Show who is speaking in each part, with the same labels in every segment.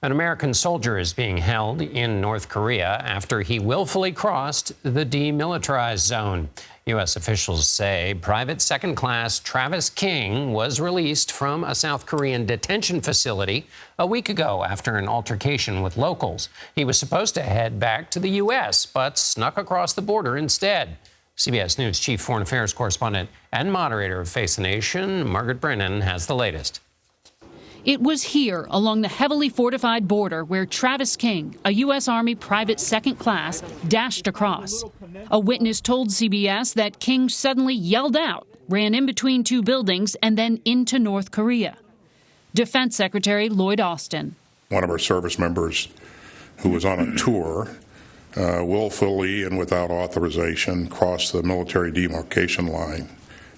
Speaker 1: An American soldier is being held in North Korea after he willfully crossed the demilitarized zone. U.S. officials say Private Second Class Travis King was released from a South Korean detention facility a week ago after an altercation with locals. He was supposed to head back to the U.S., but snuck across the border instead. CBS News chief foreign affairs correspondent and moderator of Face the Nation, Margaret Brennan, has the latest.
Speaker 2: It was here, along the heavily fortified border, where Travis King, a U.S. Army private second class, dashed across. A witness told CBS that King suddenly yelled out, ran in between two buildings, and then into North Korea. Defense Secretary Lloyd Austin.
Speaker 3: One of our service members who was on a tour willfully and without authorization crossed the military demarcation line.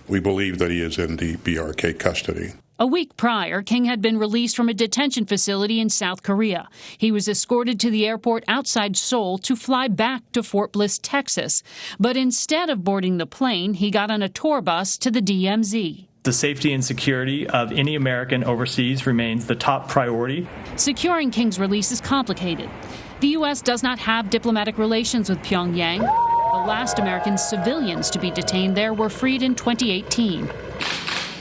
Speaker 3: We believe that he is in the BRK custody.
Speaker 2: A week prior, King had been released from a detention facility in South Korea. He was escorted to the airport outside Seoul to fly back to Fort Bliss, Texas. But instead of boarding the plane, he got on a tour bus to the DMZ.
Speaker 4: The safety and security of any American overseas remains the top priority.
Speaker 2: Securing King's release is complicated. The U.S. does not have diplomatic relations with Pyongyang. The last American civilians to be detained there were freed in 2018.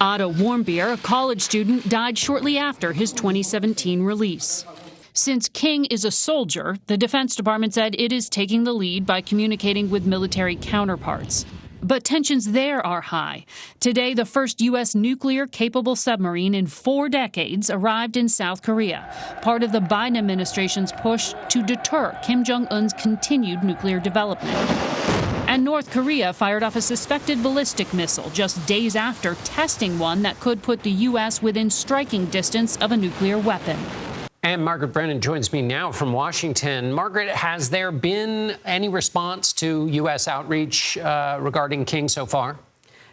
Speaker 2: Otto Warmbier, a college student, died shortly after his 2017 release. Since King is a soldier, the Defense Department said it is taking the lead by communicating with military counterparts. But tensions there are high. Today, the first U.S. nuclear-capable submarine in 4 decades arrived in South Korea, part of the Biden administration's push to deter Kim Jong-un's continued nuclear development. And North Korea fired off a suspected ballistic missile just days after testing one that could put the U.S. within striking distance of a nuclear weapon.
Speaker 1: And Margaret Brennan joins me now from Washington. Margaret, has there been any response to U.S. outreach regarding King so far?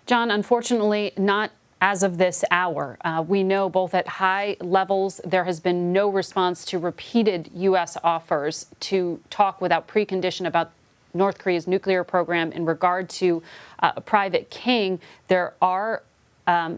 Speaker 5: John, unfortunately, not as of this hour. We know both at high levels there has been no response to repeated U.S. offers to talk without precondition about North Korea's nuclear program. In regard to Private King, there are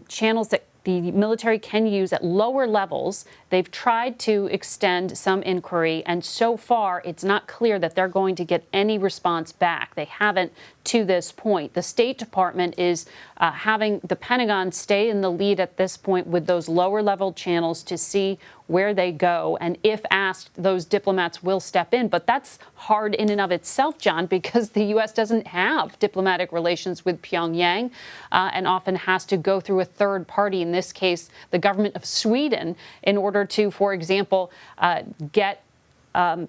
Speaker 5: channels that the military can use at lower levels. They've tried to extend some inquiry, and so far it's not clear that they're going to get any response back. They haven't to this point. The State Department is having the Pentagon stay in the lead at this point with those lower level channels to see where they go. And if asked, those diplomats will step in. But that's hard in and of itself, John, because the U.S. doesn't have diplomatic relations with Pyongyang and often has to go through a third party, in this case, the government of Sweden, in order to, for example, get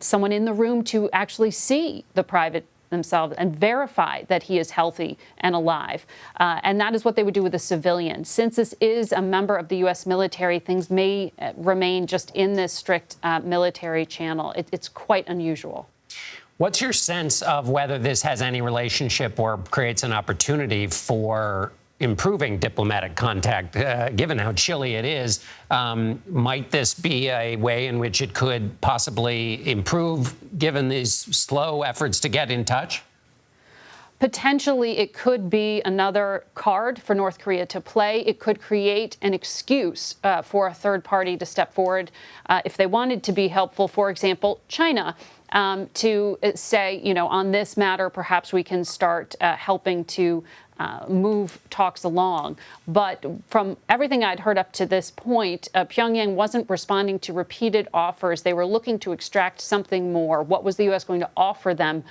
Speaker 5: someone in the room to actually see the private themselves and verify that he is healthy and alive. And that is what they would do with a civilian. Since this is a member of the U.S. military, things may remain just in this strict military channel. It's quite unusual.
Speaker 1: What's your sense of whether this has any relationship or creates an opportunity for improving diplomatic contact, given how chilly it is? Might this be a way in which it could possibly improve, given these slow efforts to get in touch?
Speaker 5: Potentially, it could be another card for North Korea to play. It could create an excuse for a third party to step forward if they wanted to be helpful. For example, China, to say, you know, on this matter, perhaps we can start helping to move talks along. But from everything I'd heard up to this point, Pyongyang wasn't responding to repeated offers. They were looking to extract something more. What was the U.S. going to offer them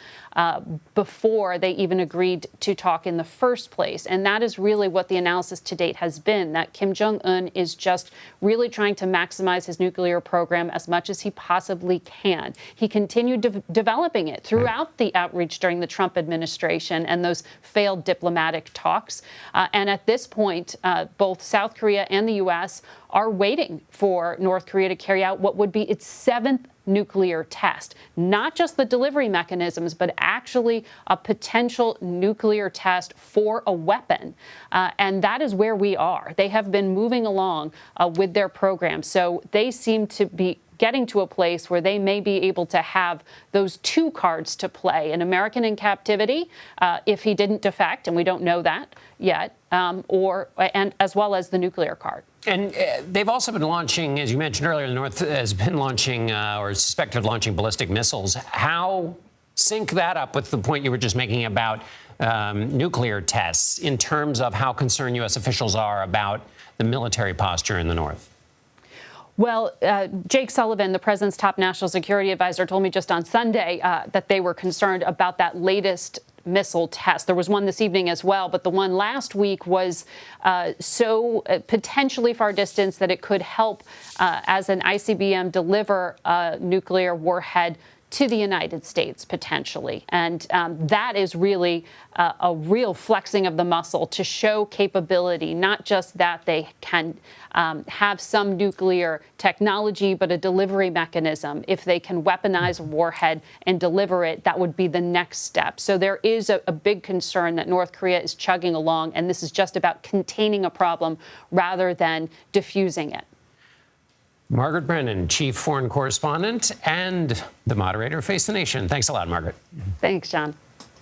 Speaker 5: before they even agreed to talk in the first place? And that is really what the analysis to date has been, that Kim Jong-un is just really trying to maximize his nuclear program as much as he possibly can. He continued developing it throughout the outreach during the Trump administration and those failed diplomatic talks. And at this point, both South Korea and the U.S. are waiting for North Korea to carry out what would be its 7th nuclear test. Not just the delivery mechanisms, but actually a potential nuclear test for a weapon. And that is where we are. They have been moving along with their program. So they seem to be getting to a place where they may be able to have those two cards to play: an American in captivity, if he didn't defect, and we don't know that yet, and as well as the nuclear card.
Speaker 1: And they've also been launching, as you mentioned earlier, the North has been launching or suspected of launching ballistic missiles. How sync that up with the point you were just making about nuclear tests in terms of how concerned U.S. officials are about the military posture in the North?
Speaker 5: Well, Jake Sullivan, the president's top national security advisor, told me just on Sunday that they were concerned about that latest missile test. There was one this evening as well, but the one last week was so potentially far distance that it could help as an ICBM deliver a nuclear warhead to the United States, potentially. And that is really a real flexing of the muscle to show capability, not just that they can have some nuclear technology, but a delivery mechanism. If they can weaponize a warhead and deliver it, that would be the next step. So there is a big concern that North Korea is chugging along, and this is just about containing a problem rather than diffusing it.
Speaker 1: Margaret Brennan, chief foreign correspondent and the moderator of Face the Nation. Thanks a lot, Margaret.
Speaker 5: Thanks, John.